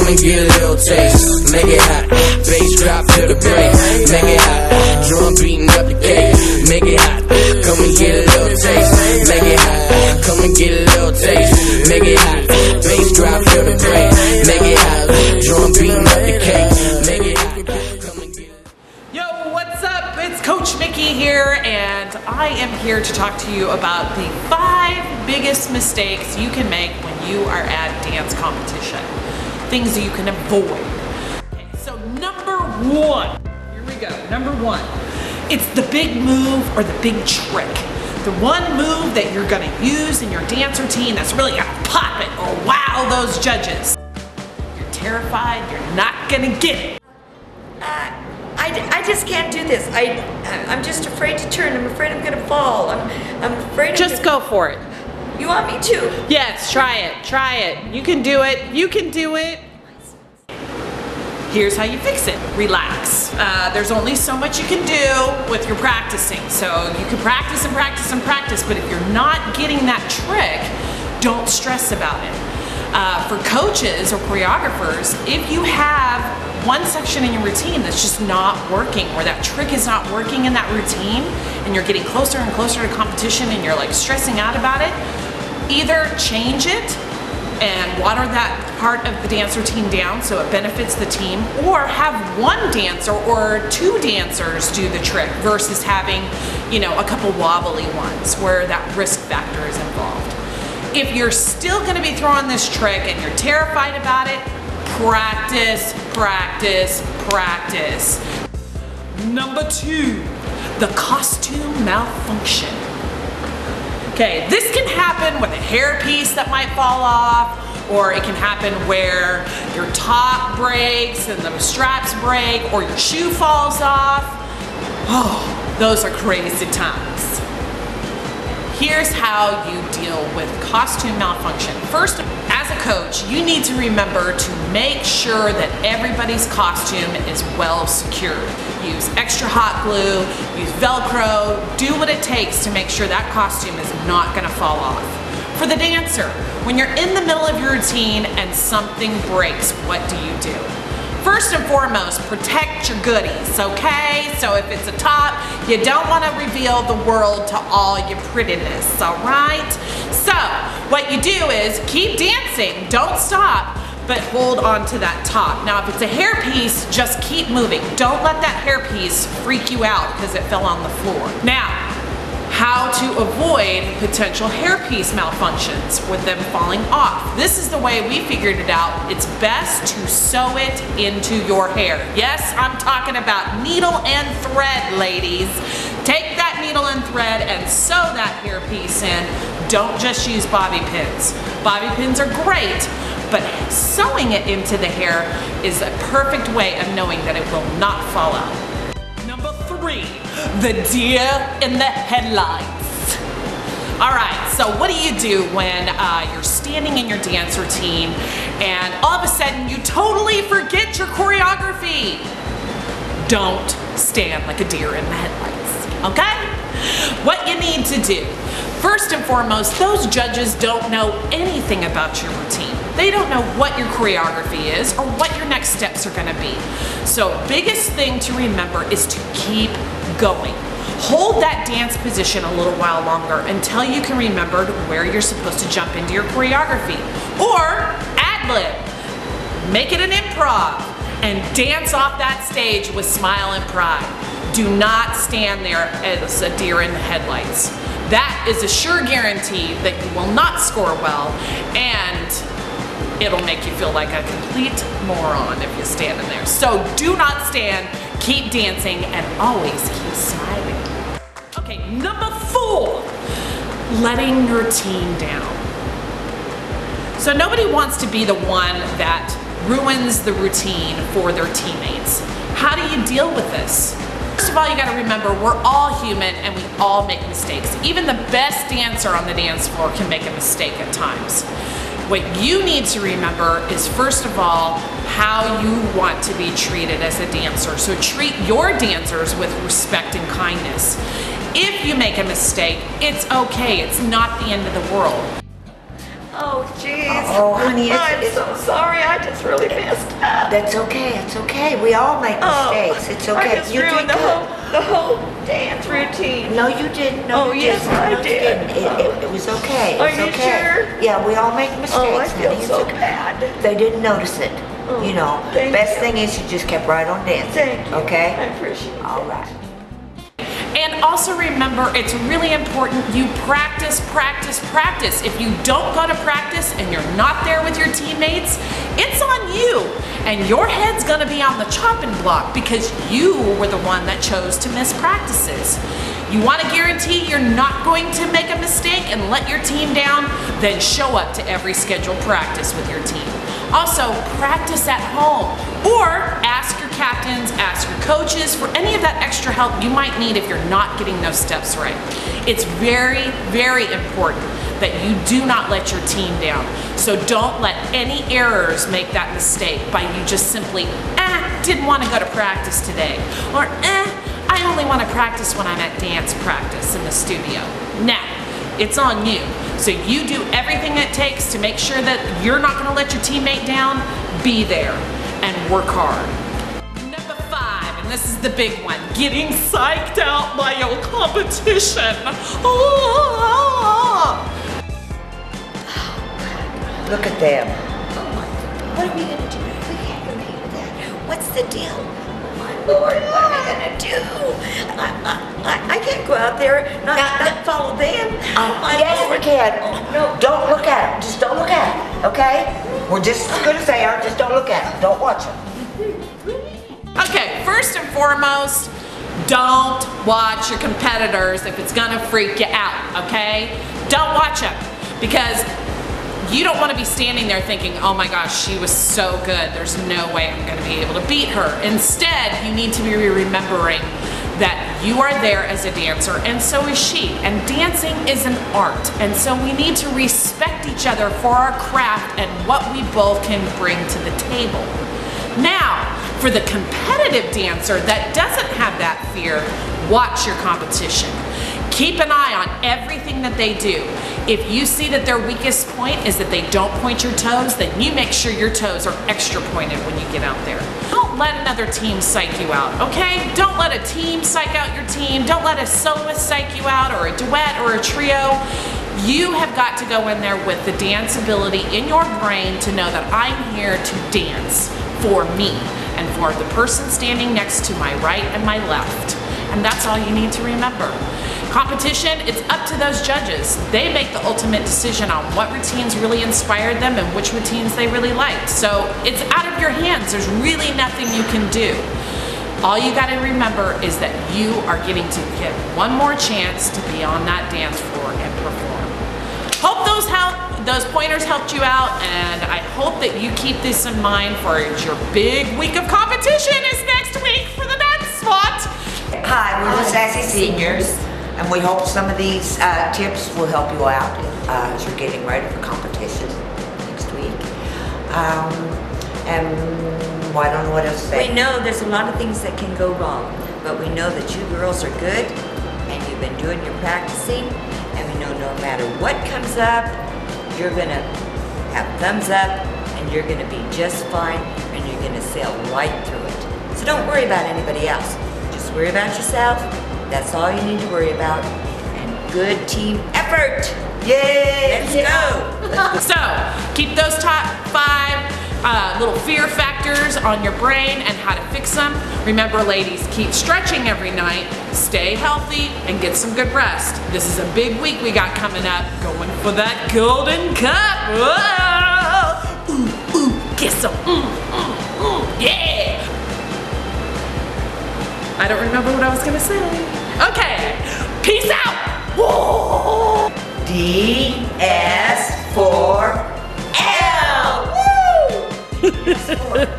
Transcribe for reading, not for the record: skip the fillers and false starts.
come and get a little taste. Make it hot, bass drop to the brain. Make it hot, drum beating up the cake. Make it hot, come and get a little taste. Make it hot, come and get a little taste. Make it hot, bass drop to the brain. Make it hot, drum beating up the cake. Make it hot, come and get it. Yo, what's up? It's Coach Mickey here, and I am here to talk to you about the 5 biggest mistakes you can make when you are at dance competition. Things that you can avoid. Okay, so number 1, here we go. Number 1, it's the big move or the big trick. The one move that you're gonna use in your dance routine that's really gonna pop it or wow those judges. You're terrified, you're not gonna get it. I just can't do this. I'm just afraid to turn. I'm afraid I'm gonna fall. I'm afraid. Just go for it. You want me to? Yes, try it. Try it. You can do it. You can do it. Here's how you fix it. Relax. There's only so much you can do with your practicing. So you can practice and practice and practice, but if you're not getting that trick, don't stress about it. For coaches or choreographers, if you have one section in your routine that's just not working, or that trick is not working in that routine, and you're getting closer and closer to competition and you're like stressing out about it, either change it and water that part of the dance routine down so it benefits the team, or have one dancer or 2 dancers do the trick versus having, you know, a couple wobbly ones where that risk factor is involved. If you're still gonna be throwing this trick and you're terrified about it, practice, practice, practice. Number 2, the costume malfunction. Okay, this can happen with a hairpiece that might fall off, or it can happen where your top breaks and the straps break, or your shoe falls off. Oh, those are crazy times. Here's how you deal with costume malfunction. First, as a coach, you need to remember to make sure that everybody's costume is well secured. Use extra hot glue, use Velcro, do what it takes to make sure that costume is not gonna fall off. For the dancer, when you're in the middle of your routine and something breaks, what do? First and foremost, protect your goodies, okay? So if it's a top, you don't want to reveal the world to all your prettiness, all right? So what you do is keep dancing, don't stop, but hold on to that top. Now if it's a hairpiece, just keep moving. Don't let that hairpiece freak you out because it fell on the floor. Now, how to avoid potential hairpiece malfunctions with them falling off. This is the way we figured it out. It's best to sew it into your hair. Yes, I'm talking about needle and thread, ladies. Take that needle and thread and sew that hairpiece in. Don't just use bobby pins. Bobby pins are great, but sewing it into the hair is a perfect way of knowing that it will not fall out. Number 3, the deer in the headlights. All right, so what do you do when you're standing in your dance routine and all of a sudden you totally forget your choreography? Don't stand like a deer in the headlights, okay? What you need to do, first and foremost, those judges don't know anything about your routine. They don't know what your choreography is or what your next steps are gonna be. So biggest thing to remember is to keep going. Hold that dance position a little while longer until you can remember where you're supposed to jump into your choreography. Or ad-lib, make it an improv, and dance off that stage with smile and pride. Do not stand there as a deer in the headlights. That is a sure guarantee that you will not score well, and it'll make you feel like a complete moron if you're standing there. So do not stand, keep dancing, and always keep smiling. Okay, number 4, letting your team down. So nobody wants to be the one that ruins the routine for their teammates. How do you deal with this? First of all, you gotta remember we're all human and we all make mistakes. Even the best dancer on the dance floor can make a mistake at times. What you need to remember is, first of all, how you want to be treated as a dancer. So treat your dancers with respect and kindness. If you make a mistake, it's okay. It's not the end of the world. Oh, jeez. Oh, honey, I'm so sorry. I just really messed up. That's okay. It's okay. We all make mistakes. It's okay. I just ruined the whole dance routine. No, you didn't. No, Oh, you yes, didn't. I No, you did. didn't. It was okay. It Are was you okay. sure? Yeah, we all make mistakes, Oh, I feel honey. It's so okay. bad. They didn't notice it. Oh, You know, thank best you. thing is you just kept right on dancing. Thank you. I Okay? appreciate it. All right. And also remember, it's really important you practice, practice, practice. If you don't go to practice and you're not there with your teammates, it's on you. And your head's gonna be on the chopping block because you were the one that chose to miss practices. You wanna guarantee you're not going to make a mistake and let your team down? Then show up to every scheduled practice with your team. Also, practice at home or ask your captains, ask your coaches for any of that extra help you might need if you're not getting those steps right. It's very, very important that you do not let your team down. So don't let any errors make that mistake by you just simply, didn't want to go to practice today. Or, I only want to practice when I'm at dance practice in the studio. Now, it's on you. So you do everything it takes to make sure that you're not going to let your teammate down. Be there and work hard. Number 5, and this is the big one, getting psyched out by your competition. Look at them. Oh my God. What are we gonna do? We can't compete with that. What's the deal? Oh my Lord, what are we gonna do? I can't go out there not follow them. My Yes, Lord. we can. No. Don't look at them. Just don't look at them. Okay? We're just gonna say, just don't look at them. Don't watch them. Okay, first and foremost, don't watch your competitors if it's gonna freak you out, okay? Don't watch them because you don't want to be standing there thinking, oh my gosh, she was so good, there's no way I'm going to be able to beat her. Instead, you need to be remembering that you are there as a dancer and so is she. And dancing is an art, and so we need to respect each other for our craft and what we both can bring to the table. Now, for the competitive dancer that doesn't have that fear, watch your competition. Keep an eye on everything that they do. If you see that their weakest point is that they don't point your toes, then you make sure your toes are extra pointed when you get out there. Don't let another team psych you out, okay? Don't let a team psych out your team. Don't let a soloist psych you out, or a duet, or a trio. You have got to go in there with the dance ability in your brain to know that I'm here to dance for me and for the person standing next to my right and my left. And that's all you need to remember. Competition, it's up to those judges. They make the ultimate decision on what routines really inspired them and which routines they really liked. So it's out of your hands. There's really nothing you can do. All you gotta remember is that you are getting to get one more chance to be on that dance floor and perform. Hope those pointers helped you out, and I hope that you keep this in mind for your big week of competition is next week for the Dance Spot. Hi, we're the Sassy Seniors, and we hope some of these tips will help you out as you're getting ready for competition next week. And I don't know what else to say. We know there's a lot of things that can go wrong, but we know that you girls are good, and you've been doing your practicing, and we know no matter what comes up, you're gonna have thumbs up, and you're gonna be just fine, and you're gonna sail right through it. So don't worry about anybody else. Just worry about yourself. That's all you need to worry about. And good team effort. Yay! Let's go. So keep those top 5 little fear factors on your brain and how to fix them. Remember, ladies, keep stretching every night, stay healthy, and get some good rest. This is a big week we got coming up, going for that golden cup. Whoa! Ooh, ooh, get some, yeah! I don't remember what I was gonna say. Okay, peace out! Whoa! DS for L. Woo!